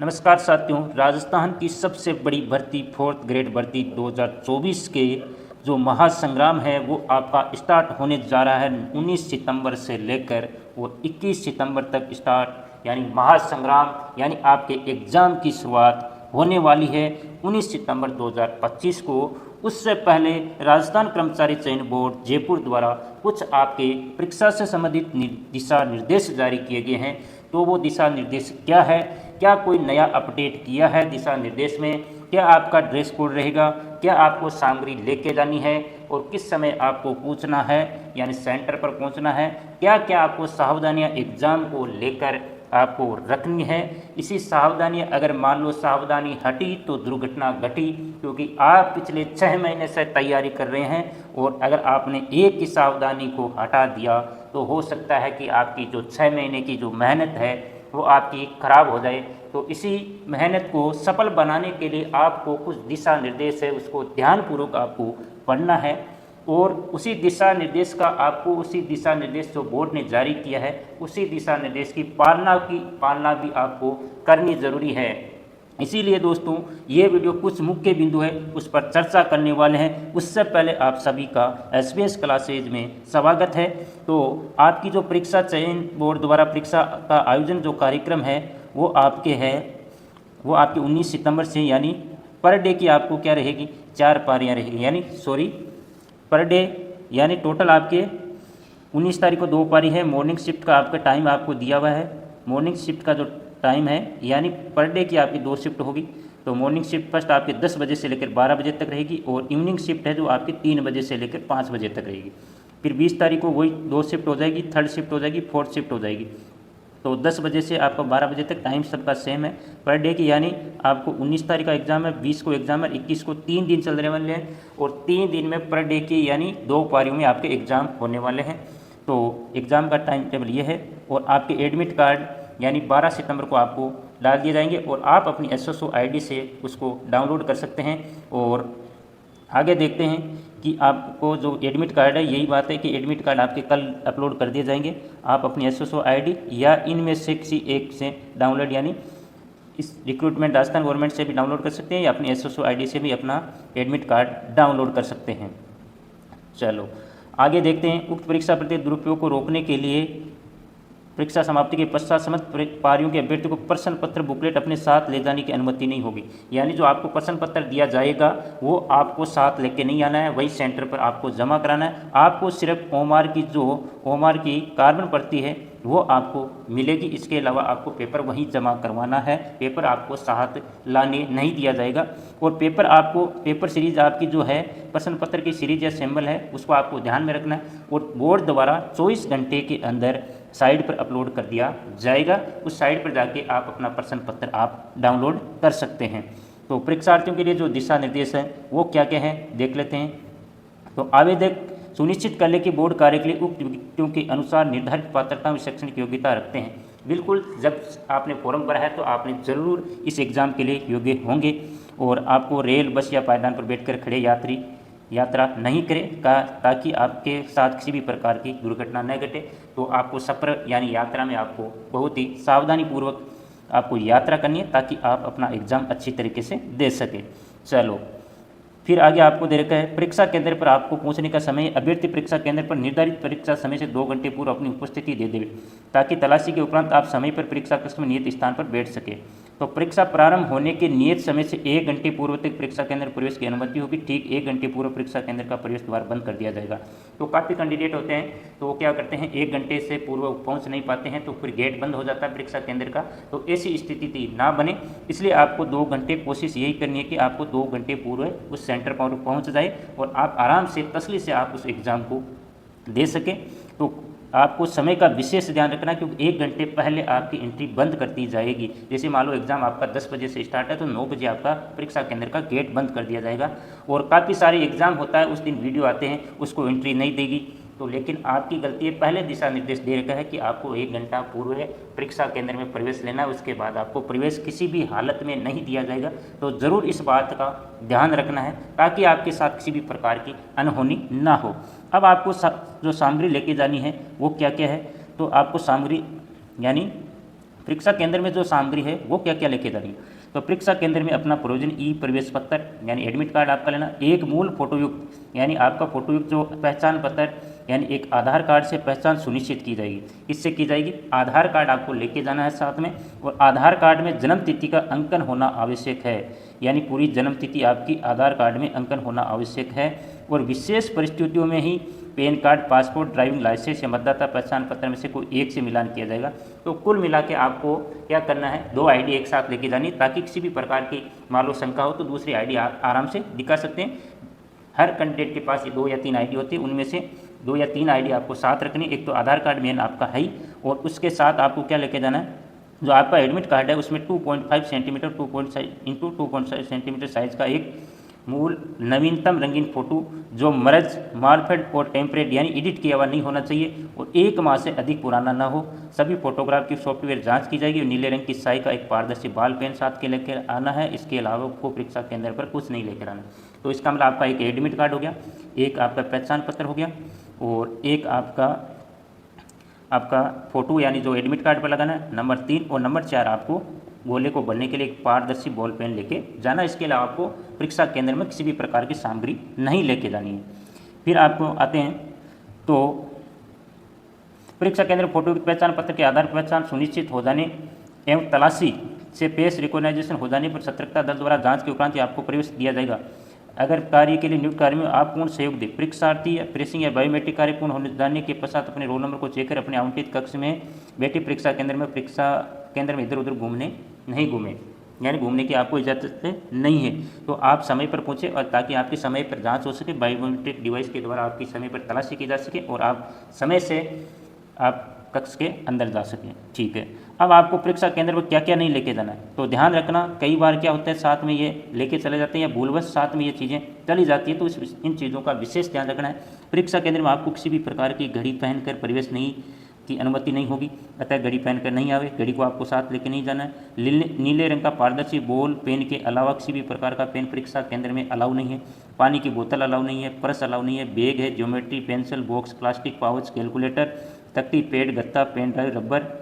नमस्कार साथियों, राजस्थान की सबसे बड़ी भर्ती फोर्थ ग्रेड भर्ती 2024 के जो महासंग्राम है वो आपका स्टार्ट होने जा रहा है 19 सितंबर से लेकर वो 21 सितंबर तक स्टार्ट, यानी महासंग्राम यानी आपके एग्ज़ाम की शुरुआत होने वाली है 19 सितंबर 2025 को। उससे पहले राजस्थान कर्मचारी चयन बोर्ड जयपुर द्वारा कुछ आपके परीक्षा से संबंधित दिशा निर्देश जारी किए गए हैं। तो वो दिशा निर्देश क्या है, क्या कोई नया अपडेट किया है दिशा निर्देश में, क्या आपका ड्रेस कोड रहेगा, क्या आपको सामग्री लेके जानी है और किस समय आपको पहुंचना है यानी सेंटर पर पहुंचना है, क्या क्या आपको सावधानियां एग्ज़ाम को लेकर आपको रखनी है। इसी सावधानियां अगर मान लो सावधानी हटी तो दुर्घटना घटी, क्योंकि आप पिछले 6 महीने से तैयारी कर रहे हैं और अगर आपने एक ही सावधानी को हटा दिया तो हो सकता है कि आपकी जो 6 महीने की जो मेहनत है वो आपकी खराब हो जाए। तो इसी मेहनत को सफल बनाने के लिए आपको कुछ दिशा निर्देश है उसको ध्यानपूर्वक आपको पढ़ना है और उसी दिशा निर्देश का आपको उसी दिशा निर्देश जो बोर्ड ने जारी किया है उसी दिशा निर्देश की पालना भी आपको करनी ज़रूरी है। इसीलिए दोस्तों ये वीडियो कुछ मुख्य बिंदु है उस पर चर्चा करने वाले हैं। उससे पहले आप सभी का SBS क्लासेज में स्वागत है। तो आपकी जो परीक्षा चयन बोर्ड द्वारा परीक्षा का आयोजन जो कार्यक्रम है वो आपके 19 सितंबर से, यानी पर डे की आपको क्या रहेगी 4 पारियाँ रहेगी, यानी पर डे यानी टोटल आपके 19 तारीख को 2 पारी है। मॉर्निंग शिफ्ट का आपका टाइम आपको दिया हुआ है। मॉर्निंग शिफ्ट का जो टाइम है यानी पर डे की आपकी 2 शिफ्ट होगी। तो मॉर्निंग शिफ्ट फर्स्ट आपके 10 बजे से लेकर 12 बजे तक रहेगी और इवनिंग शिफ्ट है जो आपकी 3 बजे से लेकर 5 बजे तक रहेगी। फिर 20 तारीख को वही 2 शिफ्ट हो जाएगी, थर्ड शिफ्ट हो जाएगी, फोर्थ शिफ्ट हो जाएगी। तो 10 बजे से आपका 12 बजे तक टाइम सबका सेम है पर डे की। यानी आपको 19 तारीख का एग्ज़ाम है, 20 को एग्ज़ाम है, 21 को 3 दिन चलने वाले हैं और 3 दिन में पर डे की यानी 2 पारियों में आपके एग्ज़ाम होने वाले हैं। तो एग्ज़ाम का टाइम टेबल ये है और आपके एडमिट कार्ड यानी 12 सितंबर को आपको डाल दिए जाएंगे और आप अपनी SSO ID से उसको डाउनलोड कर सकते हैं। और आगे देखते हैं कि आपको जो एडमिट कार्ड है, यही बात है कि एडमिट कार्ड आपके कल अपलोड कर दिए जाएंगे। आप अपनी SSO ID या इनमें से किसी एक से डाउनलोड, यानी इस रिक्रूटमेंट राजस्थान गवर्नमेंट से भी डाउनलोड कर सकते हैं या अपनी SSO ID से भी अपना एडमिट कार्ड डाउनलोड कर सकते हैं। चलो आगे देखते हैं। उक्त परीक्षा प्रति दुरुपयोग को रोकने के लिए परीक्षा समाप्ति के पश्चात समस्त पारियों के अभ्यर्थी को प्रश्न पत्र बुकलेट अपने साथ ले जाने की अनुमति नहीं होगी। यानी जो आपको प्रश्न पत्र दिया जाएगा वो आपको साथ लेके नहीं आना है, वही सेंटर पर आपको जमा कराना है। आपको सिर्फ ओमार की कार्बन प्रति है वो आपको मिलेगी, इसके अलावा आपको पेपर वहीं जमा करवाना है। पेपर आपको साथ लाने नहीं दिया जाएगा। और पेपर सीरीज आपकी जो है प्रश्न पत्र की सीरीज या सिंबल है उसको आपको ध्यान में रखना है और बोर्ड द्वारा 24 घंटे के अंदर साइट पर अपलोड कर दिया जाएगा। उस साइट पर जाके आप अपना प्रश्न पत्र आप डाउनलोड कर सकते हैं। तो परीक्षार्थियों के लिए जो दिशा निर्देश है वो क्या क्या है देख लेते हैं। तो आवेदक सुनिश्चित कर ले कि बोर्ड कार्य के लिए उक्त व्यक्तियों के अनुसार निर्धारित पात्रता व शैक्षणिक योग्यता रखते हैं। बिल्कुल, जब आपने फॉर्म भरा है तो आपने ज़रूर इस एग्ज़ाम के लिए योग्य होंगे और आपको रेल, बस या पायदान पर बैठकर खड़े यात्रा नहीं करें ताकि आपके साथ किसी भी प्रकार की दुर्घटना न घटे। तो आपको सफ़र यानी यात्रा में आपको बहुत ही सावधानी पूर्वक आपको यात्रा करनी है ताकि आप अपना एग्ज़ाम अच्छी तरीके से दे सकें। चलो फिर आगे आपको दे रखा है परीक्षा केंद्र पर आपको पहुंचने का समय। अभ्यर्थी परीक्षा केंद्र पर निर्धारित परीक्षा समय से 2 घंटे पूर्व अपनी उपस्थिति दे देवे ताकि तलाशी के उपरांत आप समय पर परीक्षा कक्ष में नियत स्थान पर बैठ सके। तो परीक्षा प्रारंभ होने के नियत समय से 1 घंटे पूर्व तक परीक्षा केंद्र प्रवेश की अनुमति होगी। ठीक 1 घंटे पूर्व परीक्षा केंद्र का प्रवेश द्वार बंद कर दिया जाएगा। तो काफ़ी कैंडिडेट होते हैं तो वो क्या करते हैं 1 घंटे से पूर्व पहुंच नहीं पाते हैं तो फिर गेट बंद हो जाता है परीक्षा केंद्र का। तो ऐसी स्थिति ना बने इसलिए आपको 2 घंटे कोशिश यही करनी है कि आपको 2 घंटे पूर्व उस सेंटर पर पहुंच जाए और आप आराम से तसल्ली से आप उस एग्ज़ाम को दे सकें। तो आपको समय का विशेष ध्यान रखना क्योंकि 1 घंटे पहले आपकी एंट्री बंद कर दी जाएगी। जैसे मान लो एग्ज़ाम आपका 10 बजे से स्टार्ट है तो 9 बजे आपका परीक्षा केंद्र का गेट बंद कर दिया जाएगा। और काफ़ी सारे एग्ज़ाम होता है उस दिन वीडियो आते हैं उसको एंट्री नहीं देगी। तो लेकिन आपकी गलती है, पहले दिशा निर्देश दे रखा है कि आपको 1 घंटा पूर्व परीक्षा केंद्र में प्रवेश लेना है, उसके बाद आपको प्रवेश किसी भी हालत में नहीं दिया जाएगा। तो ज़रूर इस बात का ध्यान रखना है ताकि आपके साथ किसी भी प्रकार की अनहोनी ना हो। अब आपको जो सामग्री लेके जानी है वो क्या क्या है। तो आपको सामग्री यानी परीक्षा केंद्र में जो सामग्री है वो क्या क्या लेके जानी है। तो परीक्षा केंद्र में अपना प्रोविजन ई प्रवेश पत्र यानी एडमिट कार्ड आपका लेना, एक मूल फोटोयुक्त यानी आपका फोटोयुक्त जो पहचान पत्र यानी एक आधार कार्ड से पहचान सुनिश्चित की जाएगी। इससे की जाएगी, आधार कार्ड आपको लेके जाना है साथ में, और आधार कार्ड में जन्म तिथि का अंकन होना आवश्यक है, यानी पूरी जन्म तिथि आपकी आधार कार्ड में अंकन होना आवश्यक है। और विशेष परिस्थितियों में ही PAN card, passport, driving license या मतदाता पहचान पत्र में से कोई एक से मिलान किया जाएगा। तो कुल मिला के आपको क्या करना है, 2 आईडी एक साथ लेके जानी, ताकि किसी भी प्रकार की मान लो शंका हो तो दूसरी आईडी आराम से दिखा सकते हैं। हर कैंडिडेट के पास ये 2 या 3 आईडी होती है, उनमें से 2 या 3 आईडी आपको साथ रखनी। एक तो आधार कार्ड मेन आपका है ही, और उसके साथ आपको क्या लेके जाना है, जो आपका एडमिट कार्ड है उसमें 2.5 सेंटीमीटर 2.5 सेंटीमीटर साइज़ का एक मूल नवीनतम रंगीन फोटो जो मर्ज, मार्फेड और टेम्परेट यानी एडिट किया हुआ नहीं होना चाहिए, और 1 माह से अधिक पुराना ना हो। सभी फोटोग्राफ की सॉफ्टवेयर जांच की जाएगी, और नीले रंग की स्याही का एक पारदर्शी बॉल पेन साथ के लेकर आना है। इसके अलावा आपको परीक्षा केंद्र पर कुछ नहीं लेकर आना। तो इसका मतलब आपका एक एडमिट कार्ड हो गया, एक आपका पहचान पत्र हो गया, और एक आपका फ़ोटो यानी जो एडमिट कार्ड पर लगाना है, नंबर 3, और नंबर 4 आपको गोले को भरने के लिए एक पारदर्शी बॉल पेन लेके जाना। इसके अलावा आपको परीक्षा केंद्र में किसी भी प्रकार की सामग्री नहीं लेके जानी है। फिर आपको आते हैं तो परीक्षा केंद्र फोटो की पहचान पत्र के आधार पर पहचान सुनिश्चित हो जाने एवं तलाशी से पेश रिकॉग्नाइजेशन हो जाने पर सतर्कता दल द्वारा जांच के उपरांत ही आपको प्रवेश दिया जाएगा। अगर कार्य के लिए नियुक्त कार्य में आप पूर्ण सहयोग दें, परीक्षार्थी या प्रेसिंग या बायोमेट्रिक कार्य पूर्ण होने जाने के पश्चात अपने रोल नंबर को चेक कर अपने आवंटित कक्ष में बैठे परीक्षा केंद्र में इधर उधर घूमने नहीं घूमे, यानी घूमने की आपको इजाज़त नहीं है। तो आप समय पर पहुँचे, और ताकि आपकी समय पर जांच हो सके, बायोमेट्रिक डिवाइस के द्वारा आपकी समय पर तलाशी की जा सके और आप समय से आप कक्ष के अंदर जा सकें। ठीक है, अब आपको परीक्षा केंद्र पर क्या क्या नहीं लेके जाना है, तो ध्यान रखना। कई बार क्या होता है, साथ में ये लेके चले जाते हैं या भूलवश साथ में ये चीज़ें चली जाती है, तो इन चीज़ों का विशेष ध्यान रखना है। परीक्षा केंद्र में आपको किसी भी प्रकार की घड़ी पहनकर प्रवेश नहीं की अनुमति नहीं होगी, अतः घड़ी पहनकर नहीं आवे, घड़ी को आपको साथ लेके नहीं जाना है। नीले रंग का पारदर्शी बॉल पेन के अलावा किसी भी प्रकार का पेन परीक्षा केंद्र में अलाउ नहीं है। पानी की बोतल अलाउ नहीं है, पर्स अलाउ नहीं है, बैग है, geometry, pencil box, plastic pouch, calculator, तख्ती, पैड, गत्ता, pen drive, rubber,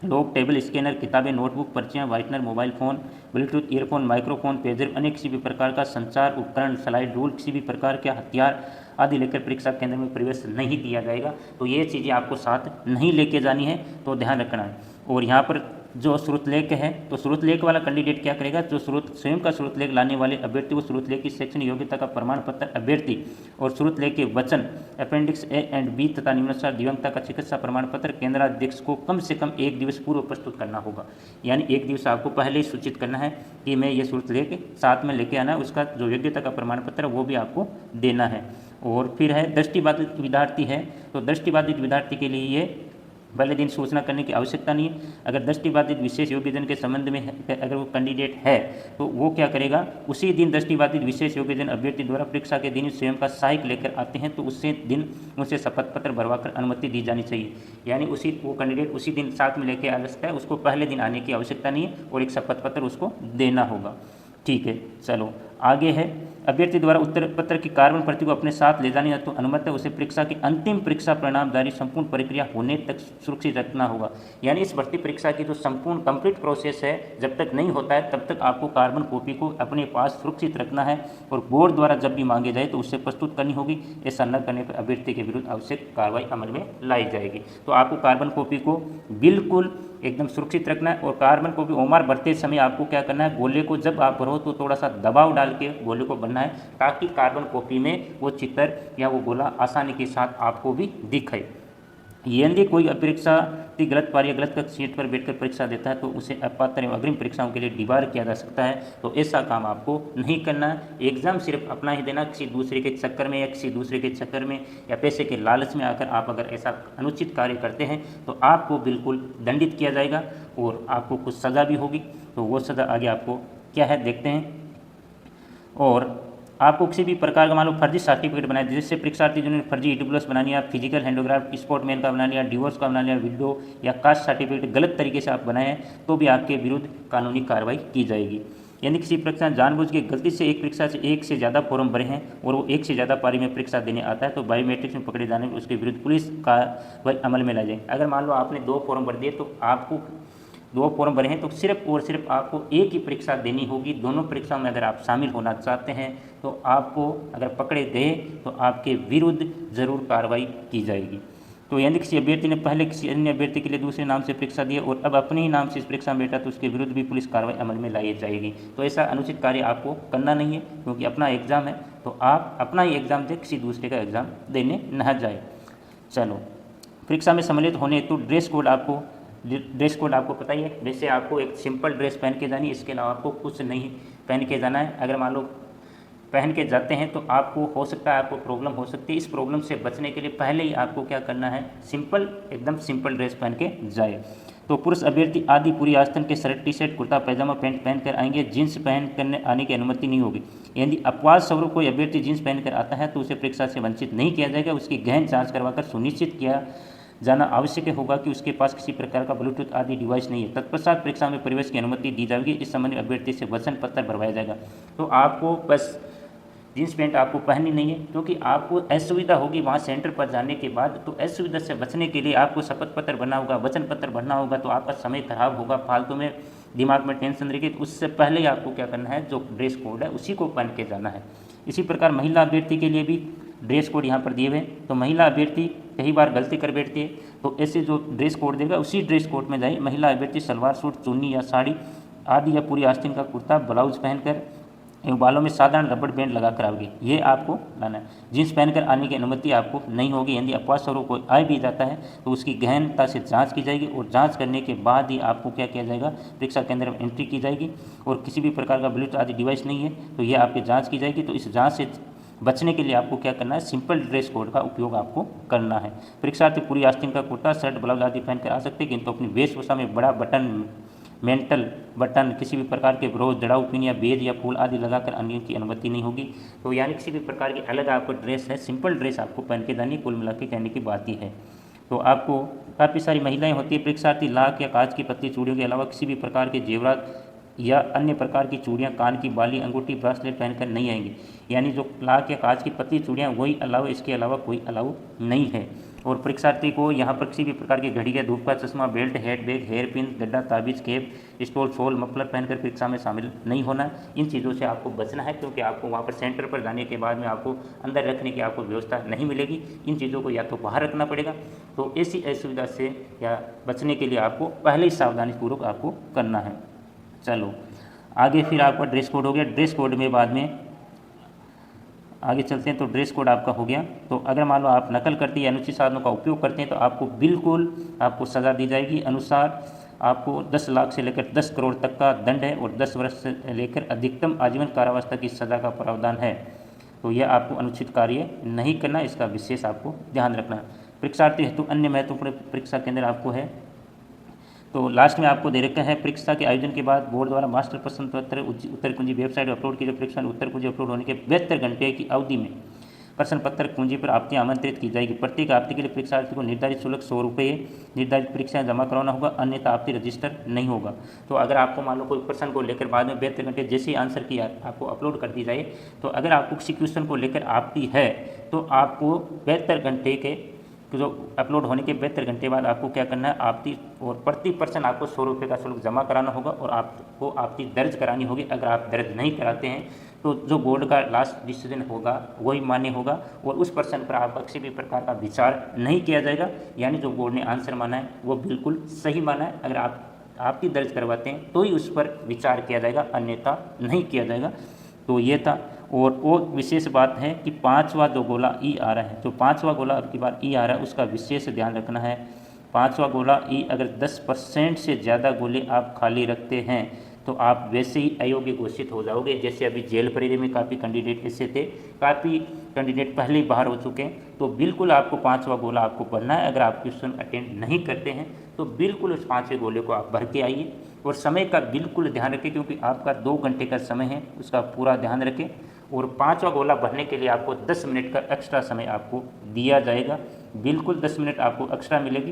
lock, table, scanner, किताबें, नोटबुक, पर्चियाँ, whitener, mobile phone, Bluetooth earphone, microphone, pager, अन्य किसी भी प्रकार का संचार उपकरण, स्लाइड रूल, किसी भी प्रकार के हथियार आदि लेकर परीक्षा केंद्र में प्रवेश नहीं दिया जाएगा। तो ये चीज़ें आपको साथ नहीं लेके जानी है, तो ध्यान रखना है। और यहाँ पर जो स्रोत लेख है, तो स्रोत लेख वाला कैंडिडेट क्या करेगा, जो स्वयं का स्रोत लेख लाने वाले अभ्यर्थी को स्रोत लेख की शैक्षणिक योग्यता का प्रमाण पत्र अभ्यर्थी और स्रोत लेख के वचन अपेंडिक्स ए एंड बी तथा निम्नानुसार दिव्यांगता का चिकित्सा प्रमाण पत्र केंद्राध्यक्ष को कम से कम 1 दिवस पूर्व प्रस्तुत करना होगा। यानी 1 दिवस आपको पहले ही सूचित करना है कि मैं ये स्रोत लेख साथ में लेके आना है, उसका जो योग्यता का प्रमाण पत्र वो भी आपको देना है। और फिर है दृष्टिबाधित विद्यार्थी है, तो दृष्टिबाधित विद्यार्थी के लिए ये पहले दिन सूचना करने की आवश्यकता नहीं है। अगर दृष्टिबाधित विशेष योग्यजन के संबंध में अगर वो कैंडिडेट है तो वो क्या करेगा, उसी दिन दृष्टिबाधित विशेष योग्यजन अभ्यर्थी द्वारा परीक्षा के दिन स्वयं का सहायक लेकर आते हैं, तो उसी दिन उनसे शपथ पत्र भरवाकर अनुमति दी जानी चाहिए। यानी वो कैंडिडेट उसी दिन साथ में लेके आ सकता है, उसको पहले दिन आने की आवश्यकता नहीं है, और एक शपथ पत्र उसको देना होगा। ठीक है, चलो आगे है, अभ्यर्थी द्वारा उत्तर पत्र की कार्बन प्रति को अपने साथ ले जाने हेतु अनुमति है, उसे परीक्षा की अंतिम परीक्षा परिणाम जारी संपूर्ण प्रक्रिया होने तक सुरक्षित रखना होगा। यानी इस भर्ती परीक्षा की जो संपूर्ण कंप्लीट प्रोसेस है, जब तक नहीं होता है तब तक आपको कार्बन कॉपी को अपने पास सुरक्षित रखना है, और बोर्ड द्वारा जब भी मांगे जाए तो उससे प्रस्तुत करनी होगी। ऐसा न करने पर अभ्यर्थी के विरुद्ध आवश्यक कार्रवाई अमल में लाई जाएगी। तो आपको कार्बन कॉपी को बिल्कुल एकदम सुरक्षित रखना है, और कार्बन कॉपी ओमार भरते समय आपको क्या करना है, गोले को जब आप भरो तो थोड़ा सा दबाव डाल के गोले को भरना है, ताकि कार्बन कॉपी में वो चित्र या वो गोला आसानी के साथ आपको भी दिखे। यदि कोई परीक्षार्थी गलत पार या गलत सीट पर बैठकर परीक्षा देता है तो उसे अपात्र एवं अग्रिम परीक्षाओं के लिए डिबार किया जा सकता है। तो ऐसा काम आपको नहीं करना है। एग्जाम सिर्फ अपना ही देना, किसी दूसरे के चक्कर में या किसी दूसरे के चक्कर में या पैसे के लालच में आकर आप अगर ऐसा अनुचित कार्य करते हैं तो आपको बिल्कुल दंडित किया जाएगा, और आपको कुछ सज़ा भी होगी। तो वो सज़ा आगे आपको क्या है देखते हैं। और आपको किसी भी प्रकार का मान लो फर्जी सर्टिफिकेट बनाए, जिससे परीक्षार्थी जिन्होंने फर्जी ईडब्ल्यूएस बना लिया, फिजिकल हैंडोग्राफ, स्पोर्टमैन का बना लिया, डिवोर्स का बना लिया, विडो या कास्ट सर्टिफिकेट गलत तरीके से आप बनाए हैं, तो भी आपके विरुद्ध कानूनी कार्रवाई की जाएगी। यानी किसी परीक्षा जानबूझ के गलती से एक परीक्षा से एक से ज़्यादा फॉर्म भरे हैं और वो एक से ज़्यादा पारी में परीक्षा देने आता है, तो बायोमेट्रिक्स में पकड़े जाने पर उसके विरुद्ध पुलिस कार्रवाई अमल में लाई जाएगी। अगर मान लो आपने 2 फॉर्म भर दिए तो आपको 2 फॉर्म भरे हैं तो सिर्फ और सिर्फ आपको एक ही परीक्षा देनी होगी। दोनों परीक्षाओं में अगर आप शामिल होना चाहते हैं तो आपको अगर पकड़े गए तो आपके विरुद्ध ज़रूर कार्रवाई की जाएगी। तो यानी किसी अभ्यर्थी ने पहले किसी अन्य अभ्यर्थी के लिए दूसरे नाम से परीक्षा दी और अब अपने ही नाम से इस परीक्षा में बैठा तो उसके विरुद्ध भी पुलिस कार्रवाई अमल में लाई जाएगी। तो ऐसा अनुचित कार्य आपको करना नहीं है, क्योंकि अपना एग्ज़ाम है तो आप अपना ही एग्ज़ाम दे, किसी दूसरे का एग्ज़ाम देने न जाए। चलो, परीक्षा में सम्मिलित होने हेतु ड्रेस कोड आपको पता ही है। वैसे आपको एक सिंपल ड्रेस पहन के जानी है, इसके अलावा आपको कुछ नहीं पहन के जाना है। अगर मान लो पहन के जाते हैं तो आपको हो सकता है आपको प्रॉब्लम हो सकती है। इस प्रॉब्लम से बचने के लिए पहले ही आपको क्या करना है, एकदम सिंपल ड्रेस पहन के जाए। तो पुरुष अभ्यर्थी आदि पूरी आस्तीन के शर्ट, टी शर्ट, कुर्ता पैजामा, पैंट पहन कर आएंगे। जींस पहन करने आने की अनुमति नहीं होगी। यदि अपवाद स्वरूप कोई अभ्यर्थी जींस पहन कर आता है तो उसे परीक्षा से वंचित नहीं किया जाएगा। उसकी गहन जाँच करवाकर सुनिश्चित किया जाना आवश्यक होगा कि उसके पास किसी प्रकार का ब्लूटूथ आदि डिवाइस नहीं है। तत्पश्चात परीक्षा में प्रवेश की अनुमति दी जाएगी। इस संबंध में अभ्यर्थी से वचन पत्र भरवाया जाएगा। तो आपको बस जींस पैंट आपको पहननी नहीं है, क्योंकि आपको असुविधा होगी वहाँ सेंटर पर जाने के बाद। तो असुविधा से बचने के लिए आपको शपथ पत्र भरना होगा, वचन पत्र भरना होगा। तो आपका समय खराब होगा, फालतू में दिमाग में टेंशन रहेगी। तो उससे पहले ही आपको क्या करना है, जो ड्रेस कोड है उसी को पहन के जाना है। इसी प्रकार महिला अभ्यर्थी के लिए भी ड्रेस कोड यहाँ पर दिए हुए हैं। तो महिला अभ्यर्थी कई बार गलती कर बैठती है, तो ऐसे जो ड्रेस कोड देगा उसी ड्रेस कोड में जाए। महिला अभ्यर्थी सलवार सूट, चुन्नी या साड़ी आदि या पूरी आस्तीन का कुर्ता, ब्लाउज पहनकर एवं बालों में साधारण रबड़ बैंड लगाकर आओगे, ये आपको लाना है। जींस पहनकर आने की अनुमति आपको नहीं होगी। यदि अपवाद स्वरूप कोई आ भी जाता है तो उसकी गहनता से जांच की जाएगी और जांच करने के बाद ही आपको क्या किया जाएगा, परीक्षा केंद्र में एंट्री की जाएगी। और किसी भी प्रकार का ब्लूटूथ आदि डिवाइस नहीं है तो ये आपकी जाँच की जाएगी। तो इस जाँच से बचने के लिए आपको क्या करना है, सिंपल ड्रेस कोड का उपयोग आपको करना है। परीक्षार्थी पूरी आस्तीन का कुर्ता, शर्ट, ब्लाउज आदि पहनकर आ सकते हैं, किंतु अपनी वेशभूषा में बड़ा बटन, मेंटल बटन, किसी भी प्रकार के ब्रोच, जड़ाऊ पिन या बेज या फूल आदि लगाकर आने की अनुमति नहीं होगी। तो यानी किसी भी प्रकार की अलग आपको ड्रेस है, सिंपल ड्रेस आपको पहन के जानी, कुल मिला के कहने की बात ही है। तो आपको काफ़ी सारी महिलाएं होती है, परीक्षार्थी लाख या कांच की पत्ती चूड़ियों के अलावा किसी भी प्रकार के जेवरात या अन्य प्रकार की चूड़ियाँ, कान की बाली, अंगूठी, ब्रासलेट पहनकर नहीं आएंगी। यानी जो लाख या कांच की पत्ती चूड़ियाँ वही अलाउ, इसके अलावा कोई अलाउ नहीं है। और परीक्षार्थी को यहाँ पर किसी भी प्रकार की घड़ी या धूप का चश्मा, belt, head bag, hair pin, गड्ढा, ताबीज, कैप, स्टोल, शॉल, मफलर पहनकर परीक्षा में शामिल नहीं होना है। इन चीज़ों से आपको बचना है, क्योंकि आपको वहाँ पर सेंटर पर जाने के बाद में आपको अंदर रखने की आपको व्यवस्था नहीं मिलेगी। इन चीज़ों को या तो बाहर रखना पड़ेगा। तो ऐसी असुविधा से या बचने के लिए आपको पहले ही सावधानीपूर्वक आपको करना है। चलो आगे, फिर आपका ड्रेस कोड हो गया। ड्रेस कोड में बाद में आगे चलते हैं। तो ड्रेस कोड आपका हो गया। तो अगर मान लो आप नकल करते हैं या अनुचित साधनों का उपयोग करते हैं तो आपको सज़ा दी जाएगी। अनुसार आपको 10 लाख से लेकर 10 करोड़ तक का दंड है और 10 वर्ष से लेकर अधिकतम आजीवन कारावास तक की सज़ा का प्रावधान है। तो यह आपको अनुचित कार्य नहीं करना, इसका विशेष आपको ध्यान रखना है। परीक्षार्थी हेतु अन्य महत्वपूर्ण परीक्षा केंद्र आपको है। तो लास्ट में आपको दे रखा है, परीक्षा के आयोजन के बाद बोर्ड द्वारा मास्टर प्रश्न पत्र उत्तर कुंजी वेबसाइट पर अपलोड किए। परीक्षा उत्तर कुंजी अपलोड होने के 72 घंटे की अवधि में प्रश्न पत्र कुंजी पर आपत्ति आमंत्रित की जाएगी। प्रत्येक आपत्ति के लिए परीक्षार्थी को निर्धारित शुल्क 100 रुपये निर्धारित परीक्षाएं जमा करवाना होगा, अन्यथा आपत्ति रजिस्टर नहीं होगा। तो अगर आपको मान लो कोई प्रश्न को लेकर बाद में 72 घंटे जैसे ही आंसर की आपको अपलोड कर दी जाए, तो अगर आपको किसी क्वेश्चन को लेकर आपत्ति है तो आपको 72 घंटे के जो अपलोड होने के 72 घंटे बाद आपको क्या करना है, आपत्ति, और प्रति पर्सन आपको 100 रुपये का शुल्क जमा कराना होगा और आपको आपत्ति दर्ज करानी होगी। अगर आप दर्ज नहीं कराते हैं तो जो बोर्ड का लास्ट डिसीजन होगा वही मान्य होगा और उस पर्सन पर आपका किसी भी प्रकार का विचार नहीं किया जाएगा। यानी जो बोर्ड ने आंसर माना है वो बिल्कुल सही माना है। अगर आप आपत्ति दर्ज करवाते हैं तो ही उस पर विचार किया जाएगा, अन्यथा नहीं किया जाएगा। तो ये था। और वो विशेष बात है कि 5वां जो गोला ई आ रहा है, जो 5वां गोला अब की बार ई आ रहा है उसका विशेष ध्यान रखना है। 5वां गोला ई अगर 10% से ज़्यादा गोले आप खाली रखते हैं तो आप वैसे ही अयोग्य घोषित हो जाओगे। जैसे अभी जेल परिधि में काफ़ी कैंडिडेट ऐसे थे, काफ़ी कैंडिडेट पहले ही बाहर हो चुके हैं। तो बिल्कुल आपको 5वां गोला आपको भरना है। अगर आप क्वेश्चन अटेंड नहीं करते हैं तो बिल्कुल उस 5वें गोले को आप भर के आइए और समय का बिल्कुल ध्यान रखें, क्योंकि आपका 2 घंटे का समय है, उसका पूरा ध्यान रखें। और 5वां गोला भरने के लिए आपको 10 मिनट का एक्स्ट्रा समय आपको दिया जाएगा, बिल्कुल 10 मिनट आपको एक्स्ट्रा मिलेगी।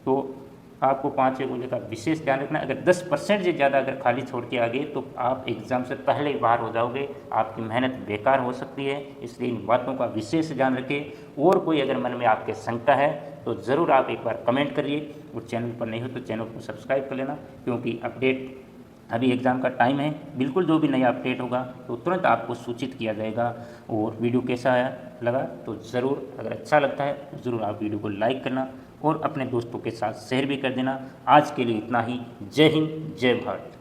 तो आपको 5वें गोले का विशेष ध्यान रखना है। अगर 10% से ज़्यादा अगर खाली छोड़ के आ गए तो आप एग्ज़ाम से पहले ही बाहर हो जाओगे, आपकी मेहनत बेकार हो सकती है। इसलिए इन बातों का विशेष ध्यान रखें। और कोई अगर मन में आपके शंका है तो ज़रूर आप एक बार कमेंट करिए और चैनल पर नहीं हो तो चैनल को सब्सक्राइब कर लेना, क्योंकि अपडेट अभी एग्ज़ाम का टाइम है, बिल्कुल जो भी नया अपडेट होगा तो तुरंत आपको सूचित किया जाएगा। और वीडियो कैसा आया लगा तो ज़रूर, अगर अच्छा लगता है तो ज़रूर आप वीडियो को लाइक करना और अपने दोस्तों के साथ शेयर भी कर देना। आज के लिए इतना ही। जय हिंद, जय भारत।